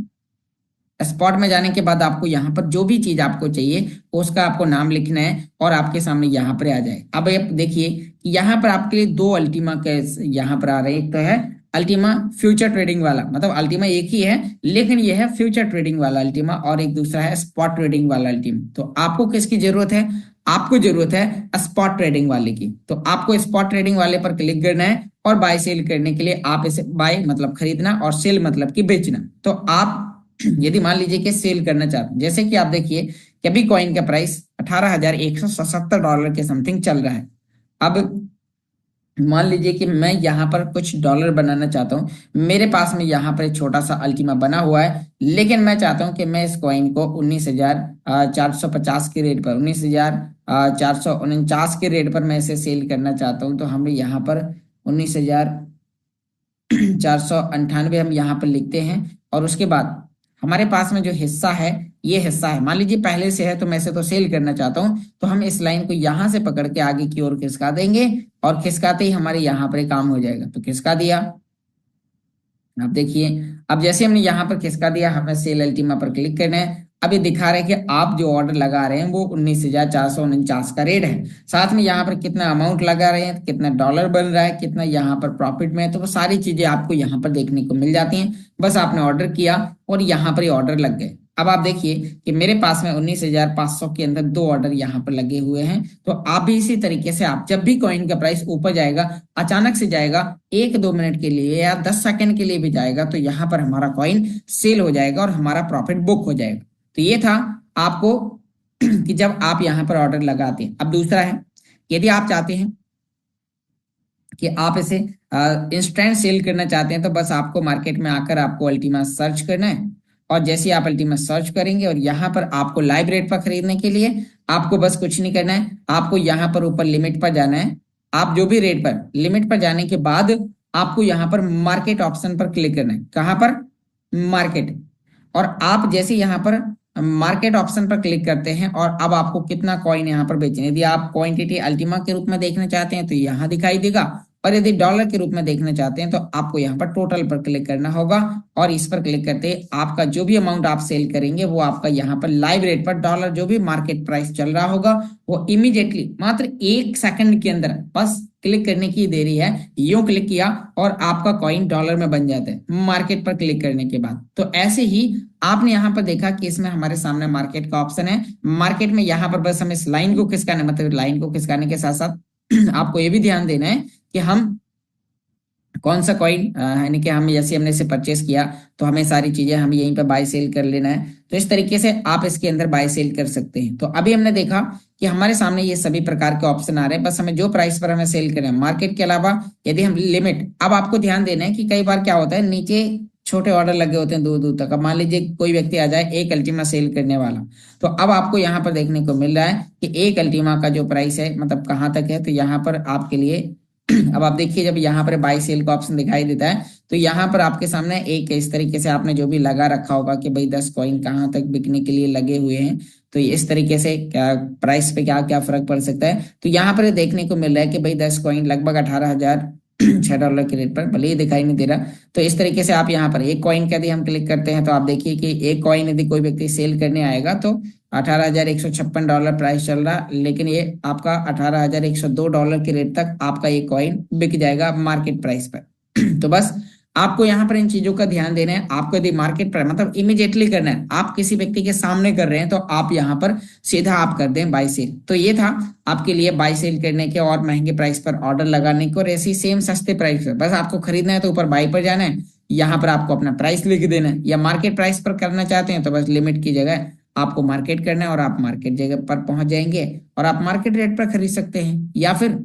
स्पॉट में जाने के बाद आपको यहाँ पर जो भी चीज आपको चाहिए उसका आपको नाम लिखना है और आपके सामने यहाँ पर आ जाए। अब आप देखिए कि यहाँ पर आपके लिए दो अल्टीमा के यहाँ पर आ रहे हैं। एक तो है अल्टीमा फ्यूचर ट्रेडिंग वाला, मतलब अल्टीमा एक ही है लेकिन ये है फ्यूचर ट्रेडिंग वाला अल्टीमा, और एक दूसरा है स्पॉट ट्रेडिंग वाला अल्टीमा। तो आपको किसकी जरूरत है? आपको जरूरत है स्पॉट ट्रेडिंग वाले की। तो आपको स्पॉट ट्रेडिंग वाले पर क्लिक करना है और बाय सेल करने के लिए आप इसे बाय मतलब खरीदना और सेल मतलब कि बेचना। तो आप यदि मान लीजिए कि सेल करना चाहते हैं, जैसे कि आप देखिए कि अभी कॉइन का प्राइस $18,177 के समथिंग चल रहा है। अब मान लीजिए कि मैं यहाँ पर कुछ डॉलर बनाना चाहता हूँ, मेरे पास में यहाँ पर एक छोटा सा अल्टीमा बना हुआ है, लेकिन मैं चाहता हूँ कि मैं इस कॉइन को 19,450 के रेट पर 19,449 के रेट पर मैं इसे सेल करना चाहता हूँ। तो हम यहाँ पर 19,498 हम यहाँ पर लिखते हैं और उसके बाद हमारे पास में जो हिस्सा है ये हिस्सा है, मान लीजिए पहले से है तो मैं इसे तो सेल करना चाहता हूं, तो हम इस लाइन को यहां से पकड़ के आगे की ओर खिसका देंगे और खिसकाते ही हमारे यहाँ पर काम हो जाएगा। तो खिसका दिया, अब देखिए अब जैसे हमने यहाँ पर खिसका दिया हमें सेल अल्टीमा पर क्लिक करना है। अब ये दिखा रहा है कि आप जो ऑर्डर लगा रहे हैं वो 19,449 का रेट है, साथ में यहाँ पर कितना अमाउंट लगा रहे हैं, कितना डॉलर बन रहा है, कितना यहाँ पर प्रॉफिट में है, तो वो सारी चीजें आपको यहाँ पर देखने को मिल जाती हैं। बस आपने ऑर्डर किया और यहाँ पर ये ऑर्डर लग गए। अब आप देखिए कि मेरे पास में 19,500 के अंदर दो ऑर्डर यहाँ पर लगे हुए हैं। तो आप भी इसी तरीके से आप जब भी कॉइन का प्राइस ऊपर जाएगा, अचानक से जाएगा, 1-2 मिनट के लिए या 10 सेकंड के लिए भी जाएगा, तो यहाँ पर हमारा कॉइन सेल हो जाएगा और हमारा प्रॉफिट बुक हो जाएगा। तो ये था आपको कि जब आप यहाँ पर ऑर्डर लगाते हैं। अब दूसरा है, यदि आप चाहते हैं कि आप इसे इंस्टेंट सेल करना चाहते हैं, तो बस आपको मार्केट में आकर आपको अल्टीमा सर्च करना है और जैसे आप अल्टीमा सर्च करेंगे और यहाँ पर आपको लाइव रेट पर खरीदने के लिए आपको बस कुछ नहीं करना है, आपको यहाँ पर ऊपर लिमिट पर जाना है। आप जो भी रेट पर लिमिट पर जाने के बाद आपको यहाँ पर मार्केट ऑप्शन पर क्लिक करना है। कहाँ पर? मार्केट। और आप जैसे यहाँ पर मार्केट ऑप्शन पर क्लिक करते हैं और अब आपको कितना कॉइन यहाँ पर बेचना है, यदि आप क्वांटिटी अल्टीमा के रूप में देखना चाहते हैं तो यहाँ दिखाई देगा, और यदि डॉलर के रूप में देखना चाहते हैं तो आपको यहाँ पर टोटल पर क्लिक करना होगा और इस पर क्लिक करते आपका जो भी अमाउंट आप सेल करेंगे वो आपका यहाँ पर लाइव रेट पर डॉलर जो भी मार्केट प्राइस चल रहा होगा वो इमीडिएटली मात्र 1 सेकंड के अंदर, बस क्लिक करने की देरी है, यूं क्लिक किया और आपका कॉइन डॉलर में बन जाता है मार्केट पर क्लिक करने के बाद। तो ऐसे ही आपने यहाँ पर देखा कि इसमें हमारे सामने मार्केट का ऑप्शन है। मार्केट में यहाँ पर बस हम इस लाइन को खिसकाने, मतलब लाइन को खिसकाने के साथ साथ आपको ये भी ध्यान देना है कि हम कौन सा कॉइन यानी कि हम जैसे हमने इसे परचेस किया तो हमें सारी चीजें हम यहीं पे बाय सेल कर लेना है। तो इस तरीके से आप इसके अंदर बाय सेल कर सकते हैं। तो अभी हमने देखा कि हमारे सामने ये सभी प्रकार के ऑप्शन आ रहे हैं, बस हमें जो प्राइस पर हमें सेल करें। मार्केट के अलावा यदि हम लिमिट, अब आपको ध्यान देना है कि कई बार क्या होता है नीचे छोटे ऑर्डर लगे होते हैं दूर दूर तक। अब मान लीजिए कोई व्यक्ति आ जाए एक अल्टीमा सेल करने वाला, तो अब आपको यहाँ पर देखने को मिल रहा है कि एक अल्टीमा का जो प्राइस है मतलब कहाँ तक है, तो यहाँ पर आपके लिए अब आप देखिए जब यहाँ पर बाय सेल का ऑप्शन दिखाई देता है तो यहाँ पर आपके सामने एक इस तरीके से आपने जो भी लगा रखा होगा कि भाई 10 कॉइन कहाँ तक बिकने के लिए लगे हुए हैं, तो इस तरीके से क्या प्राइस पे क्या क्या फर्क पड़ सकता है। तो यहाँ पर देखने को मिल रहा है कि भाई 10 कॉइन लगभग $18,006 के रेट पर, भले ही दिखाई नहीं दे रहा। तो इस तरीके से आप यहाँ पर एक कॉइन का यदि हम क्लिक करते हैं तो आप देखिए कि एक कॉइन यदि कोई व्यक्ति सेल करने आएगा तो $18,156 प्राइस चल रहा, लेकिन ये आपका $18,102 के रेट तक आपका ये कॉइन बिक जाएगा मार्केट प्राइस पर। तो बस आपको यहाँ पर इन चीजों का ध्यान देना है। आपको यदि मार्केट प्राइस मतलब इमीडिएटली करना है, आप किसी व्यक्ति के सामने कर रहे हैं तो आप यहाँ पर सीधा आप कर दें बाय सेल। तो ये था आपके लिए बाय सेल करने के और महंगे प्राइस पर ऑर्डर लगाने को, और ऐसी सेम सस्ते प्राइस पर बस आपको खरीदना है तो ऊपर बाय पर जाना है, यहाँ पर आपको अपना प्राइस लिख देना है। या मार्केट प्राइस पर करना चाहते हैं तो बस लिमिट की जगह आपको मार्केट करना है और आप मार्केट जगह पर पहुंच जाएंगे और आप मार्केट रेट पर खरीद सकते हैं। या फिर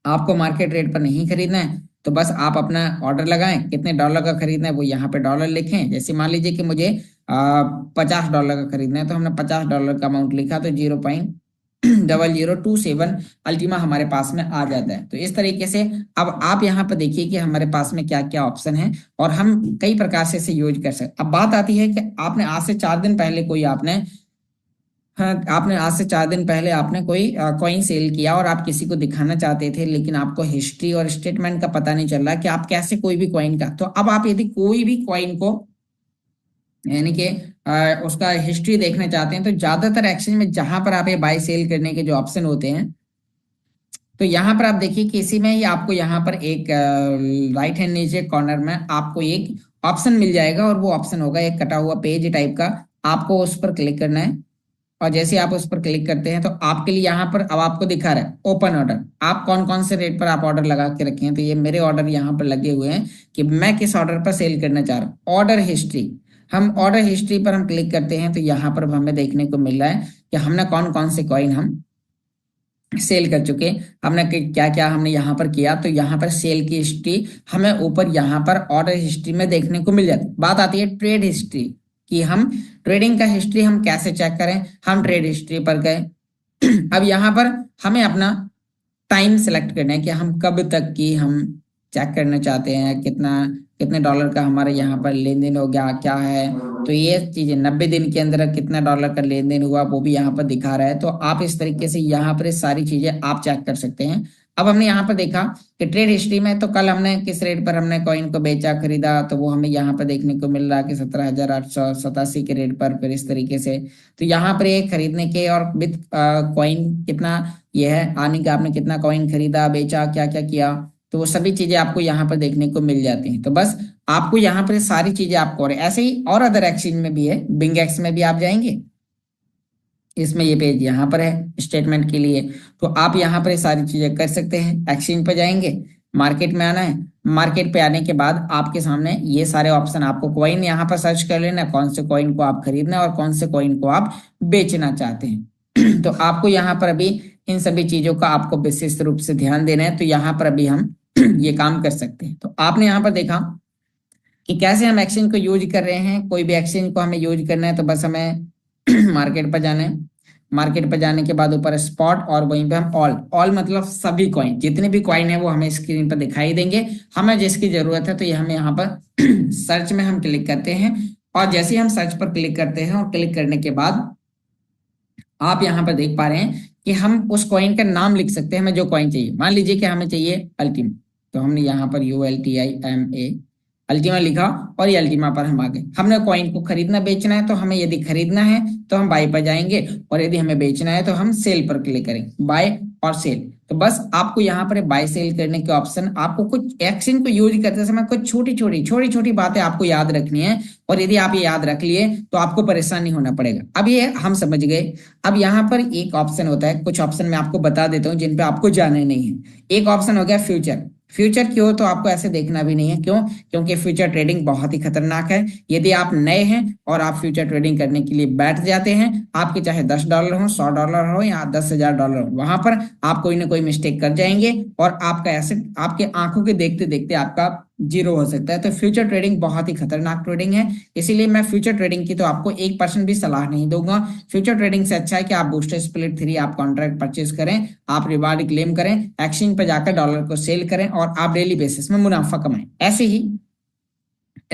आपको मार्केट रेट पर नहीं खरीदना है तो बस आप अपना ऑर्डर लगाएं, कितने डॉलर का खरीदना है वो यहाँ पे डॉलर लिखें। जैसे मान लीजिए कि मुझे $50 का खरीदना है तो हमने $50 का अमाउंट लिखा तो 0.0027 अल्टीमा हमारे पास में आ जाता है। तो इस तरीके से अब आप यहाँ पर देखिए कि हमारे पास में क्या क्या ऑप्शन है और हम कई प्रकार से इसे यूज कर सकते। अब बात आती है कि आपने आज से 4 दिन पहले कोई आपने आज से 4 दिन पहले आपने कोई कॉइन सेल किया और आप किसी को दिखाना चाहते थे, लेकिन आपको हिस्ट्री और स्टेटमेंट का पता नहीं चल रहा कि आप कैसे कोई भी कॉइन का। तो अब आप यदि कोई भी कॉइन को यानी कि उसका हिस्ट्री देखना चाहते हैं, तो ज्यादातर एक्सचेंज में जहां पर आप ये बाय सेल करने के जो ऑप्शन होते हैं, तो यहाँ पर आप देखिए कि इसी में ही आपको यहाँ पर एक राइट हैंड नीचे कॉर्नर में आपको एक ऑप्शन मिल जाएगा, और वो ऑप्शन होगा एक कटा हुआ पेज टाइप का। आपको उस पर क्लिक करना है, और जैसे ही आप उस पर क्लिक करते हैं तो आपके लिए यहाँ पर अब आपको दिखा रहा है ओपन ऑर्डर। आप कौन कौन से रेट पर आप ऑर्डर लगा के रखे हैं, तो ये मेरे ऑर्डर यहाँ पर लगे हुए हैं कि मैं किस ऑर्डर पर सेल करना चाह रहा हूँ। ऑर्डर हिस्ट्री, हम ऑर्डर हिस्ट्री पर हम क्लिक करते हैं तो यहाँ पर हमें देखने को मिल रहा है कि हमने कौन कौन से कॉइन हम सेल कर चुके, हमने क्या क्या हमने यहाँ पर किया। तो यहाँ पर सेल की हिस्ट्री हमें ऊपर यहाँ पर ऑर्डर हिस्ट्री में देखने को मिल जाती है। बात आती है ट्रेड हिस्ट्री कि हम ट्रेडिंग का हिस्ट्री हम कैसे चेक करें। हम ट्रेड हिस्ट्री पर गए। अब यहाँ पर हमें अपना टाइम सेलेक्ट करना है कि हम कब तक की हम चेक करना चाहते हैं, कितना कितने डॉलर का हमारे यहाँ पर लेन देन हो गया क्या है। तो ये चीजें 90 दिन के अंदर कितना डॉलर का लेन देन हुआ वो भी यहाँ पर दिखा रहा है। तो आप इस तरीके से यहाँ पर सारी चीजें आप चेक कर सकते हैं। अब हमने यहाँ पर देखा कि ट्रेड हिस्ट्री में तो कल हमने किस रेट पर हमने कॉइन को बेचा खरीदा, तो वो हमें यहाँ पर देखने को मिल रहा है कि 17,887 के रेट पर। फिर इस तरीके से तो यहाँ पर ये खरीदने के और विद कॉइन कितना ये है आने का, आपने कितना कॉइन खरीदा बेचा क्या क्या किया, तो वो सभी चीजें आपको यहाँ पर देखने को मिल जाती हैं। तो बस आपको यहाँ पर सारी चीजें आपको, और ऐसे ही और अदर एक्सचेंज में भी है, बिंगेक्स में भी आप जाएंगे, इसमें ये पेज यहाँ पर है स्टेटमेंट के लिए। तो आप यहाँ पर सारी चीजें कर सकते हैं। एक्सचेंज पर जाएंगे, मार्केट में आना है, मार्केट पे आने के बाद आपके सामने ये सारे ऑप्शन, आपको कॉइन यहाँ पर सर्च कर लेना है, कौन से कॉइन को आप खरीदना है और कौन से कॉइन को आप बेचना चाहते हैं। तो आपको यहाँ पर अभी इन सभी चीजों का आपको विशेष रूप से ध्यान देना है। तो यहाँ पर अभी हम ये काम कर सकते हैं। तो आपने यहाँ पर देखा कि कैसे हम एक्सचेंज को यूज कर रहे हैं। कोई भी एक्सचेंज को हमें यूज करना है तो बस हमें मार्केट पर जाना है। मार्केट पर जाने के बाद ऊपर स्पॉट, और वहीं पे हम ऑल, ऑल मतलब सभी कॉइन, जितने भी कॉइन है वो हमें स्क्रीन पर दिखाई देंगे। हमें जिसकी जरूरत है तो ये हमें यहाँ पर सर्च में हम क्लिक करते हैं, और जैसे ही हम सर्च पर क्लिक करते हैं और क्लिक करने के बाद आप यहाँ पर देख पा रहे हैं कि हम उस कॉइन का नाम लिख सकते हैं। हमें जो कॉइन चाहिए, मान लीजिए कि हमें चाहिए अल्टीमा, तो हमने यहाँ पर ULTIMA अल्टीमा लिखा, और ये अल्टीमा पर हम आ गए। हमने कॉइन को खरीदना बेचना है, तो हमें यदि खरीदना है तो हम बाय पर जाएंगे, और यदि हमें बेचना है तो हम सेल पर क्लिक करेंगे, बाय और सेल। तो बस आपको यहाँ पर बाय सेल करने के ऑप्शन, आपको कुछ एक्शन को यूज करते समय कुछ छोटी छोटी बातें आपको याद रखनी है, और यदि आप ये याद रख लिए तो आपको परेशानी होना पड़ेगा। अब ये हम समझ गए। अब यहाँ पर एक ऑप्शन होता है, कुछ ऑप्शन मैं आपको बता देता हूँ जिन पे आपको जाना नहीं है। एक ऑप्शन हो गया फ्यूचर। फ्यूचर क्यों, तो आपको ऐसे देखना भी नहीं है। क्यों? क्योंकि फ्यूचर ट्रेडिंग बहुत ही खतरनाक है। यदि आप नए हैं और आप फ्यूचर ट्रेडिंग करने के लिए बैठ जाते हैं, आपके चाहे $10 हो, $100 हो या $10,000 हो, वहां पर आप कोई ना कोई मिस्टेक कर जाएंगे, और आपका एसेट आपके आंखों के देखते देखते आपका जीरो हो सकता है। तो फ्यूचर ट्रेडिंग बहुत ही खतरनाक ट्रेडिंग है, इसीलिए मैं फ्यूचर ट्रेडिंग की तो आपको 1% भी सलाह नहीं दूंगा। फ्यूचर ट्रेडिंग से अच्छा है कि आप बूस्टर स्प्लिट 3 आप कॉन्ट्रैक्ट परचेज करें, आप रिवार्ड क्लेम करें, एक्सचेंज पर जाकर डॉलर को सेल करें, और आप डेली बेसिस में मुनाफा कमाएं। ऐसे ही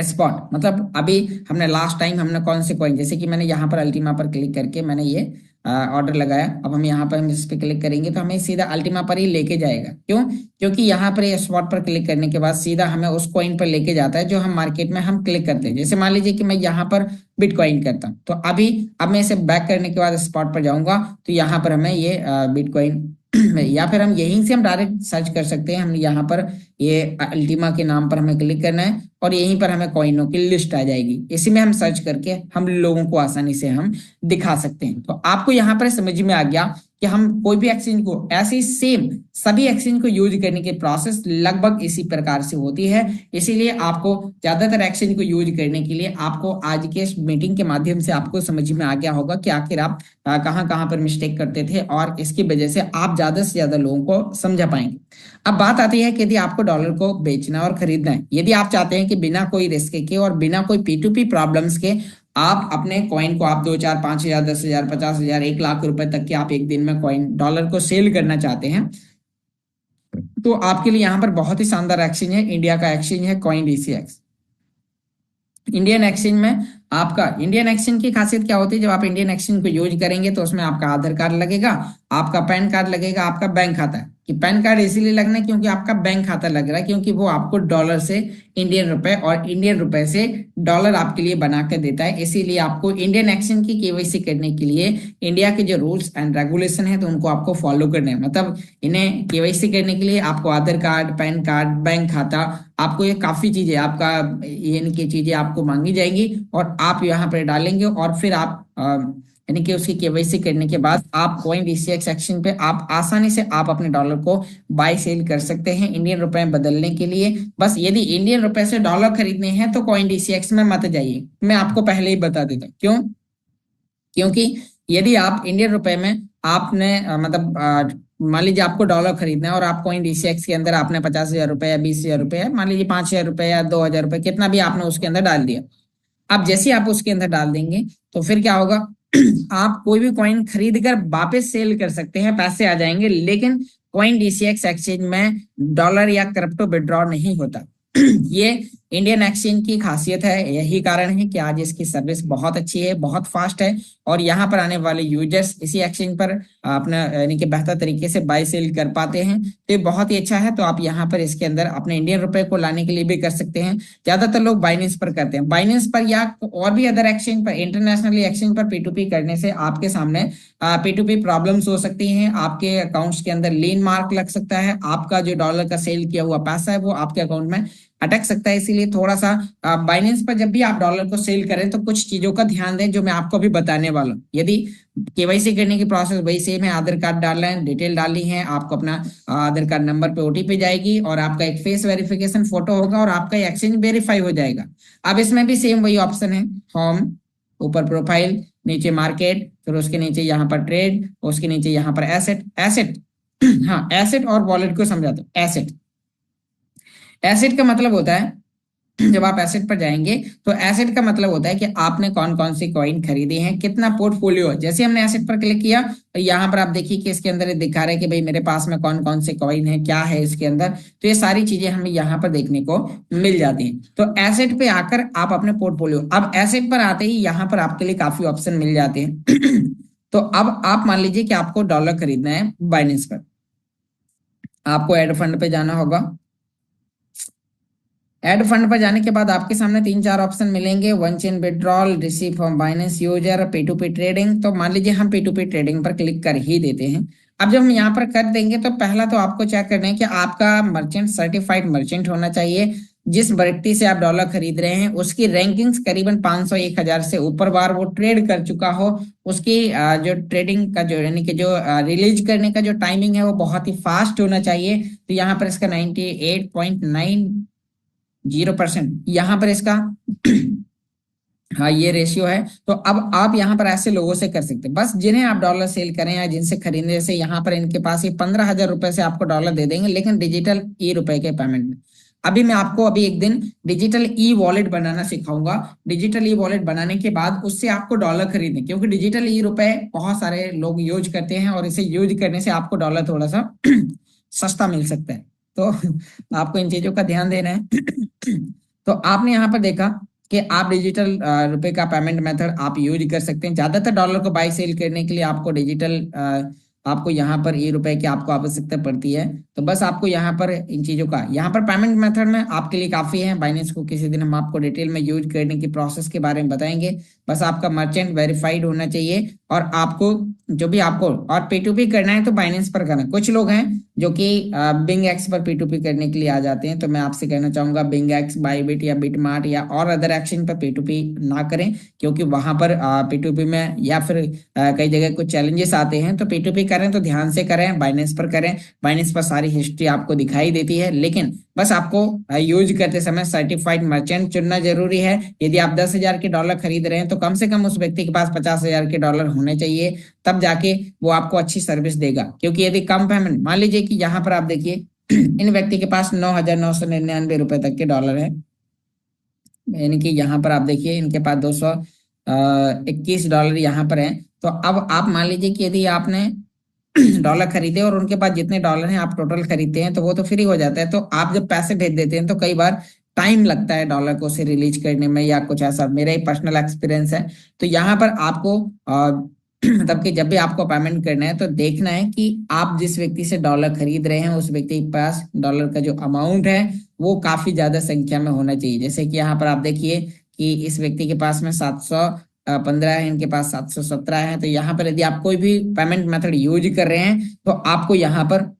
स्पॉट मतलब अभी हमने लास्ट टाइम हमने कौन से कॉइन, जैसे कि मैंने यहाँ पर अल्टीमा पर क्लिक करके मैंने ये ऑर्डर लगाया। अब हम यहाँ पर हम इस पे क्लिक करेंगे तो हमें सीधा अल्टीमा पर ही लेके जाएगा। क्यों? क्योंकि यहाँ पर ये स्पॉट पर क्लिक करने के बाद सीधा हमें उस कॉइन पर लेके जाता है जो हम मार्केट में हम क्लिक करते हैं। जैसे मान लीजिए कि मैं यहाँ पर बिटकॉइन करता हूँ, तो अब मैं इसे बैक करने के बाद स्पॉट पर जाऊंगा, तो यहाँ पर हमें ये बिटकॉइन या फिर हम यहीं से हम डायरेक्ट सर्च कर सकते हैं। हम यहाँ पर ये अल्टीमा के नाम पर हमें क्लिक करना है, और यहीं पर हमें कॉइनों की लिस्ट आ जाएगी। इसी में हम सर्च करके हम लोगों को आसानी से हम दिखा सकते हैं। तो आपको यहाँ पर समझ में आ गया कि हम कोई भी एक्सचेंज को ऐसे ही सेम सभी एक्सचेंज को यूज करने की प्रोसेस लगभग इसी प्रकार से होती है। इसीलिए आपको ज्यादातर एक्सचेंज को यूज करने के लिए आपको आज के इस मीटिंग के माध्यम से आपको समझ में आ गया होगा कि आखिर आप कहाँ कहाँ पर मिस्टेक करते थे, और इसकी वजह से आप ज्यादा से ज्यादा लोगों को समझा पाएंगे। अब बात आती है कि यदि आपको डॉलर को बेचना और खरीदना है, यदि आप चाहते हैं कि बिना कोई रिस्क के और बिना कोई P2P प्रॉब्लम्स के आप अपने कॉइन को आप 2, 4, 5,000, 10,000, 50,000, 1 लाख रुपए तक के आप एक दिन में कॉइन डॉलर को सेल करना चाहते हैं, तो आपके लिए यहाँ पर बहुत ही शानदार एक्सचेंज है। इंडिया का एक्सचेंज है कॉइन DCX। इंडियन एक्सचेंज में आपका इंडियन एक्सचेंज की खासियत क्या होती है, जब आप इंडियन एक्सचेंज को यूज करेंगे तो उसमें आपका आधार कार्ड लगेगा, आपका पैन कार्ड लगेगा, आपका बैंक खाता है, कि पैन कार्ड इसीलिए लगना है क्योंकि आपका बैंक खाता लग रहा है, क्योंकि वो आपको डॉलर से इंडियन रुपए और इंडियन रुपए से डॉलर आपके लिए बना कर देता है। इसीलिए आपको इंडियन एक्सचेंज की केवाईसी करने के लिए इंडिया के जो रूल्स एंड रेगुलेशन है तो उनको आपको फॉलो करने हैं। मतलब इन्हें केवाईसी करने के लिए आपको आधार कार्ड, पैन कार्ड, बैंक खाता, आपको ये काफी चीजें, आपका ये इनकी चीजें आपको मांगी जाएंगी और आप यहाँ पर डालेंगे और फिर आप यानी कि उसकी केवाईसी करने के बाद आप कॉइन डीसीएक्स एक्सचेंज पे आप आसानी से आप अपने डॉलर को बाय सेल कर सकते हैं इंडियन रुपए में बदलने के लिए। बस यदि इंडियन रुपए से डॉलर खरीदने हैं तो कॉइन डीसीएक्स में मत जाइए, मैं आपको पहले ही बता देता हूँ क्यों। क्योंकि यदि आप इंडियन रुपए में आपने मान लीजिए आपको डॉलर खरीदना है और आप कॉइन डीसीएक्स के अंदर आपने 50,000 रुपए या 20,000 रुपए या मान लीजिए 5,000 रुपए या 2,000 रुपए कितना भी आपने उसके अंदर डाल दिया। अब जैसे आप उसके अंदर डाल देंगे तो फिर क्या होगा आप कोई भी कॉइन खरीद कर वापस सेल कर सकते हैं, पैसे आ जाएंगे, लेकिन कॉइन डीसीएक्स एक्सचेंज में डॉलर या क्रिप्टो विड्रॉ नहीं होता। ये इंडियन एक्सचेंज की खासियत है, यही कारण है कि आज इसकी सर्विस बहुत अच्छी है, बहुत फास्ट है और यहाँ पर आने वाले यूजर्स इसी एक्सचेंज पर अपना यानी कि बेहतर तरीके से बाय सेल कर पाते हैं। तो ये बहुत ही अच्छा है। तो आप यहाँ पर इसके अंदर अपने इंडियन रुपए को लाने के लिए भी कर सकते हैं। ज्यादातर लोग बाइनेंस पर करते हैं, बाइनेंस पर या और भी अदर एक्सचेंज पर, इंटरनेशनली एक्सचेंज पर P2P करने से आपके सामने P2P प्रॉब्लम्स हो सकती हैं, आपके अकाउंट्स के अंदर लीन मार्क लग सकता है, आपका जो डॉलर का सेल किया हुआ पैसा है वो आपके अकाउंट में अटक सकता है। इसीलिए थोड़ा सा बाइनेंस पर जब भी आप डॉलर को सेल करें तो कुछ चीजों का ध्यान दें जो मैं आपको अभी बताने वाला हूँ। यदि केवाईसी करने की प्रोसेस वही सेम है, आधार कार्ड डालना है, डिटेल डालनी है, आपको अपना आधार कार्ड नंबर पे ओटीपी जाएगी और आपका एक फेस वेरिफिकेशन फोटो होगा और आपका एक्सचेंज वेरीफाई हो जाएगा। अब इसमें भी सेम वही ऑप्शन है, होम, ऊपर प्रोफाइल, नीचे मार्केट, फिर उसके नीचे यहाँ पर ट्रेड, उसके नीचे यहाँ पर एसेट। एसेट हाँ, एसेट और वॉलेट को समझाता हूँ। एसेट, एसेट का मतलब होता है जब आप एसेट पर जाएंगे तो एसेट का मतलब होता है कि आपने कौन कौन सी कॉइन खरीदी है, कितना पोर्टफोलियो है। जैसे हमने एसेट पर क्लिक किया और यहाँ पर आप देखिए कि इसके अंदर दिखा रहा है कि भाई मेरे पास में कौन कौन से कॉइन है, क्या है इसके अंदर। तो ये सारी चीजें हमें यहाँ पर देखने को मिल जाती हैं। तो एसेट पे आकर आप अपने पोर्टफोलियो, अब एसेट पर आते ही यहाँ पर आपके लिए काफी ऑप्शन मिल जाते हैं। तो अब आप मान लीजिए कि आपको डॉलर खरीदना है बाइनेंस पर, आपको एड फंड पे जाना होगा। एड फंड पर जाने के बाद आपके सामने 3-4 ऑप्शन मिलेंगे, one chain withdrawal, receive from Binance user, P2P trading. तो मान लीजिए हम P2P ट्रेडिंग पर क्लिक कर ही देते हैं। अब जब हम यहाँ पर कर देंगे तो पहला तो आपको चेक करना है कि आपका मर्चेंट सर्टिफाइड मर्चेंट होना चाहिए। जिस व्यक्ति से आप डॉलर खरीद रहे हैं उसकी रैंकिंग्स करीबन 500-1000 से ऊपर बार वो ट्रेड कर चुका हो, उसकी जो ट्रेडिंग का जो यानी कि जो रिलीज करने का जो टाइमिंग है वो बहुत ही फास्ट होना चाहिए। तो यहाँ पर इसका 98.90% यहाँ पर इसका हाँ ये रेशियो है। तो अब आप यहाँ पर ऐसे लोगों से कर सकते हैं, बस जिन्हें आप डॉलर सेल करें या जिनसे खरीदने से यहाँ पर इनके पास ये 15,000 रुपए से आपको डॉलर दे देंगे, लेकिन डिजिटल ई रुपए के पेमेंट में। अभी मैं आपको अभी एक दिन डिजिटल ई वॉलेट बनाना सिखाऊंगा। डिजिटल ई वॉलेट बनाने के बाद उससे आपको डॉलर खरीदने, क्योंकि डिजिटल ई रुपए बहुत सारे लोग यूज करते हैं और इसे यूज करने से आपको डॉलर थोड़ा सा सस्ता मिल सकता है। तो आपको इन चीजों का ध्यान देना है। तो आपने यहाँ पर देखा कि आप डिजिटल रुपए का पेमेंट मेथड आप यूज कर सकते हैं। ज्यादातर डॉलर को बाय सेल करने के लिए आपको डिजिटल आपको यहाँ पर ई रुपए की आपको आवश्यकता पड़ती है। तो बस आपको यहाँ पर इन चीजों का यहाँ पर पेमेंट मेथड में आपके लिए काफी है। बाइनेंस को किसी दिन हम आपको डिटेल में यूज करने की प्रोसेस के बारे में बताएंगे। बस आपका मर्चेंट वेरीफाइड होना चाहिए और आपको जो भी आपको और P2P करना है तो बाइनेंस पर करना है। कुछ लोग हैं जो कि बिंग एक्स पर P2P करने के लिए आ जाते हैं, तो मैं आपसे कहना चाहूंगा बिंग एक्स, बाईबिट या बिटमार्ट या और अदर एक्सचेंज पर P2P ना करें, क्योंकि वहां पर P2P में या फिर कई जगह कुछ चैलेंजेस आते हैं। तो P2P करें तो ध्यान से करें, बाइनेंस पर करें। बाइनेंस पर सारी हिस्ट्री आपको दिखाई देती है, लेकिन बस आपको यूज करते समय सर्टिफाइड मर्चेंट चुनना जरूरी है। यदि आप 10,000 के डॉलर खरीद रहे हैं तो कम से कम उस व्यक्ति के पास 50,000 के डॉलर होने चाहिए, तब जाके वो आपको अच्छी सर्विस देगा। क्योंकि यदि कम पेमेंट, मान लीजिए कि यहाँ पर आप देखिए इन व्यक्ति के पास 9,999 रुपए तक के डॉलर है, यानी कि यहाँ पर आप देखिए इनके पास 221 डॉलर यहाँ पर है। तो अब आप मान लीजिए कि यदि आपने डॉलर खरीदे और उनके पास जितने डॉलर हैं आप टोटल खरीदते हैं तो वो तो फ्री हो जाता है। तो आप जब पैसे भेज देते हैं तो कई बार टाइम लगता है डॉलर को से रिलीज करने में या कुछ ऐसा, मेरा ही पर्सनल एक्सपीरियंस है। तो यहाँ पर आपको मतलब कि जब भी आपको पेमेंट करना है तो देखना है कि आप जिस व्यक्ति से डॉलर खरीद रहे हैं उस व्यक्ति के पास डॉलर का जो अमाउंट है वो काफी ज्यादा संख्या में होना चाहिए। जैसे कि यहाँ पर आप देखिए कि इस व्यक्ति के पास में 715 है, इनके पास 717 है। तो यहाँ पर यदि आप कोई भी पेमेंट मेथड यूज कर रहे हैं तो आपको यहाँ पर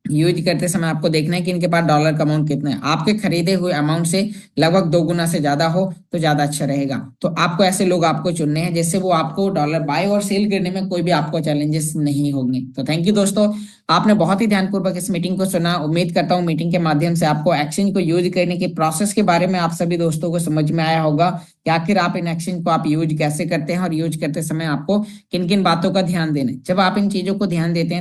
यूज करते समय आपको देखना है कि इनके पास डॉलर का अमाउंट कितना है। आपके खरीदे हुए अमाउंट से लगभग 2 गुना से ज्यादा हो तो ज्यादा अच्छा रहेगा। तो आपको ऐसे लोग आपको चुनने हैं जिससे वो आपको डॉलर बाय और सेल करने में कोई भी आपको चैलेंजेस नहीं होंगे। तो थैंक यू दोस्तों, आपने बहुत ही ध्यानपूर्वक इस मीटिंग को सुना। उम्मीद करता हूँ मीटिंग के माध्यम से आपको एक्सचेंज को यूज करने के प्रोसेस के बारे में आप सभी दोस्तों को समझ में आया होगा कि आखिर आप इन एक्सचेंज को आप यूज कैसे करते हैं और यूज करते समय आपको किन किन बातों का ध्यान देना है। जब आप इन चीजों को ध्यान देते हैं